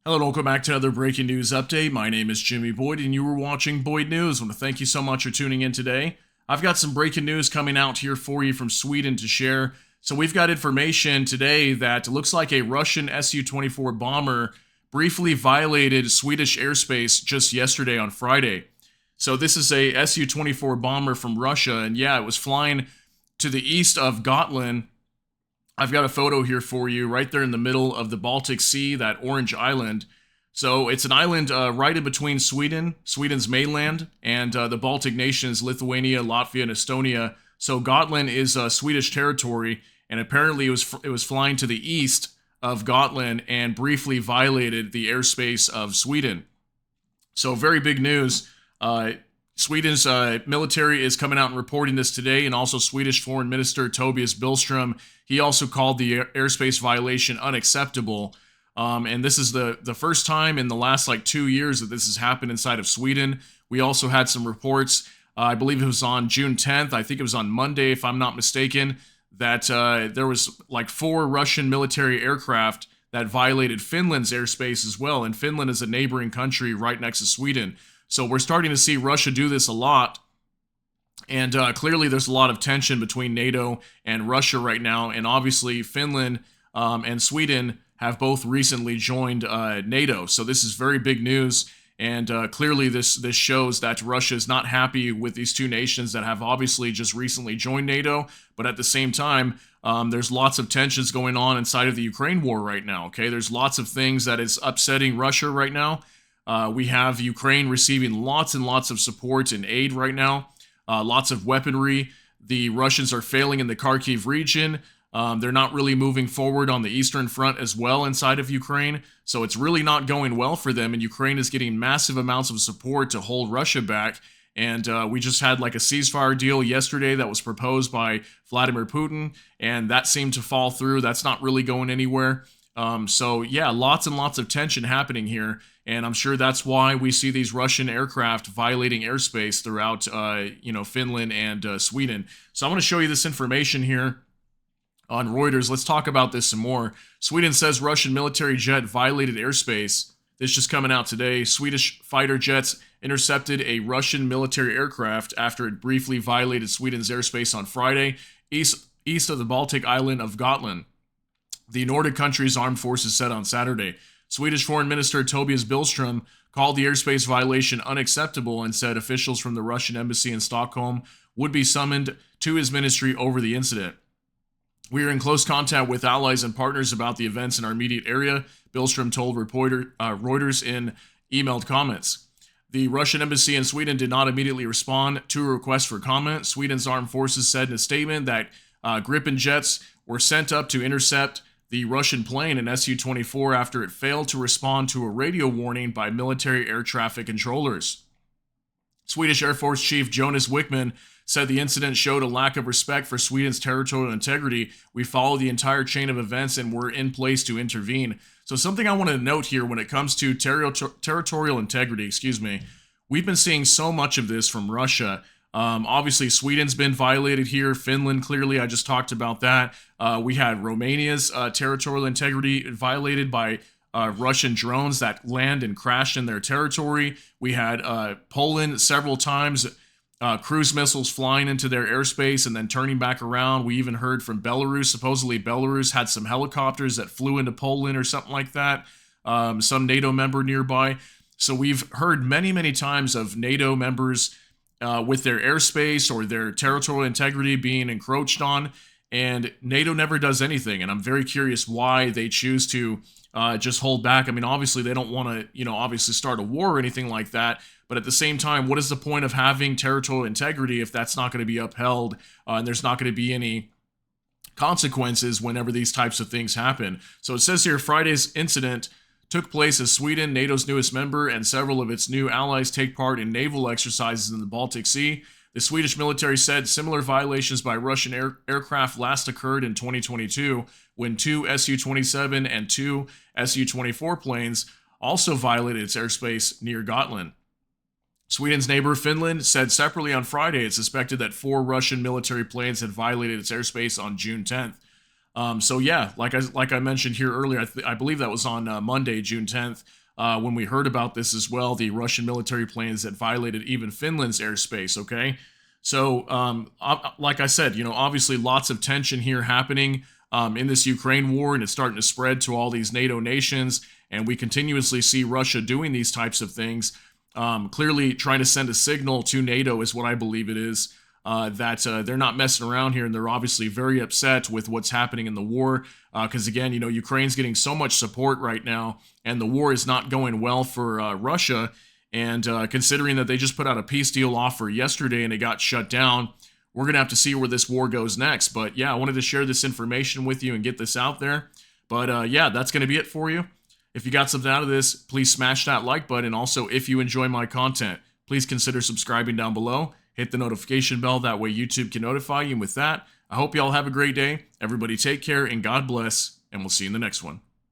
Hello and welcome back to another breaking news update. My name is Jimmy Boyd and you were watching Boyd News. I want to thank you so much for tuning in today. I've got some breaking news coming out here for you from Sweden to share. So we've got information today that looks like a Russian SU-24 bomber briefly violated Swedish airspace just yesterday on Friday. So this is a SU-24 bomber from Russia, and yeah, it was flying to the east of Gotland. I've got a photo here for you right there in the middle of the Baltic Sea, that orange island. So it's an island right in between Sweden's mainland, and the Baltic nations, Lithuania, Latvia, and Estonia. So Gotland is Swedish territory, and apparently it was flying to the east of Gotland and briefly violated the airspace of Sweden. So very big news. Sweden's military is coming out and reporting this today, and also Swedish Foreign Minister Tobias Billström, he also called the airspace violation unacceptable. And this is the first time in the last 2 years that this has happened inside of Sweden. We also had some reports, I believe it was on June 10th, I think it was on Monday if I'm not mistaken, that there was 4 Russian military aircraft that violated Finland's airspace as well, and Finland is a neighboring country right next to Sweden. So we're starting to see Russia do this a lot, and clearly there's a lot of tension between NATO and Russia right now, and obviously Finland and Sweden have both recently joined NATO, so this is very big news, and clearly this shows that Russia is not happy with these two nations that have obviously just recently joined NATO, but at the same time, there's lots of tensions going on inside of the Ukraine war right now, okay? There's lots of things that is upsetting Russia right now. We have Ukraine receiving lots and lots of support and aid right now, lots of weaponry. The Russians are failing in the Kharkiv region. They're not really moving forward on the Eastern Front as well inside of Ukraine. So it's really not going well for them, and Ukraine is getting massive amounts of support to hold Russia back. And we just had a ceasefire deal yesterday that was proposed by Vladimir Putin, and that seemed to fall through. That's not really going anywhere. So yeah, lots and lots of tension happening here, and I'm sure that's why we see these Russian aircraft violating airspace throughout, Finland and Sweden. So I want to show you this information here on Reuters. Let's talk about this some more. Sweden says Russian military jet violated airspace. This just coming out today. Swedish fighter jets intercepted a Russian military aircraft after it briefly violated Sweden's airspace on Friday, east of the Baltic island of Gotland. The Nordic country's armed forces said on Saturday. Swedish Foreign Minister Tobias Billström called the airspace violation unacceptable and said officials from the Russian embassy in Stockholm would be summoned to his ministry over the incident. We are in close contact with allies and partners about the events in our immediate area, Billström told Reuters in emailed comments. The Russian embassy in Sweden did not immediately respond to a request for comment. Sweden's armed forces said in a statement that Gripen jets were sent up to intercept the Russian plane, an SU-24, after it failed to respond to a radio warning by military air traffic controllers. Swedish Air Force Chief Jonas Wickman said the incident showed a lack of respect for Sweden's territorial integrity. We followed the entire chain of events and were in place to intervene. So something I want to note here when it comes to territorial integrity, we've been seeing so much of this from Russia. Obviously, Sweden's been violated here. Finland, clearly, I just talked about that. We had Romania's territorial integrity violated by Russian drones that land and crash in their territory. We had Poland several times, cruise missiles flying into their airspace and then turning back around. We even heard from Belarus. Supposedly, Belarus had some helicopters that flew into Poland or something like that. Some NATO member nearby. So we've heard many, many times of NATO members with their airspace or their territorial integrity being encroached on, and NATO never does anything. And I'm very curious why they choose to just hold back. I mean, obviously they don't want to, obviously start a war or anything like that. But at the same time, what is the point of having territorial integrity if that's not going to be upheld and there's not going to be any consequences whenever these types of things happen? So it says here, Friday's incident took place as Sweden, NATO's newest member, and several of its new allies take part in naval exercises in the Baltic Sea. The Swedish military said similar violations by Russian aircraft last occurred in 2022 when 2 SU-27 and 2 SU-24 planes also violated its airspace near Gotland. Sweden's neighbor Finland said separately on Friday it suspected that 4 Russian military planes had violated its airspace on June 10th. So yeah, like I mentioned here earlier, I believe that was on Monday, June 10th, when we heard about this as well. The Russian military planes that violated even Finland's airspace. Okay, so like I said, obviously lots of tension here happening in this Ukraine war, and it's starting to spread to all these NATO nations. And we continuously see Russia doing these types of things. Clearly, trying to send a signal to NATO is what I believe it is. That they're not messing around here, and they're obviously very upset with what's happening in the war. Because again, Ukraine's getting so much support right now, and the war is not going well for Russia. And considering that they just put out a peace deal offer yesterday and it got shut down, we're gonna have to see where this war goes next. But yeah, I wanted to share this information with you and get this out there. But yeah, that's gonna be it for you. If you got something out of this, please smash that like button. Also, if you enjoy my content, please consider subscribing down below. Hit the notification bell, that way YouTube can notify you. And with that, I hope you all have a great day. Everybody take care and God bless, and we'll see you in the next one.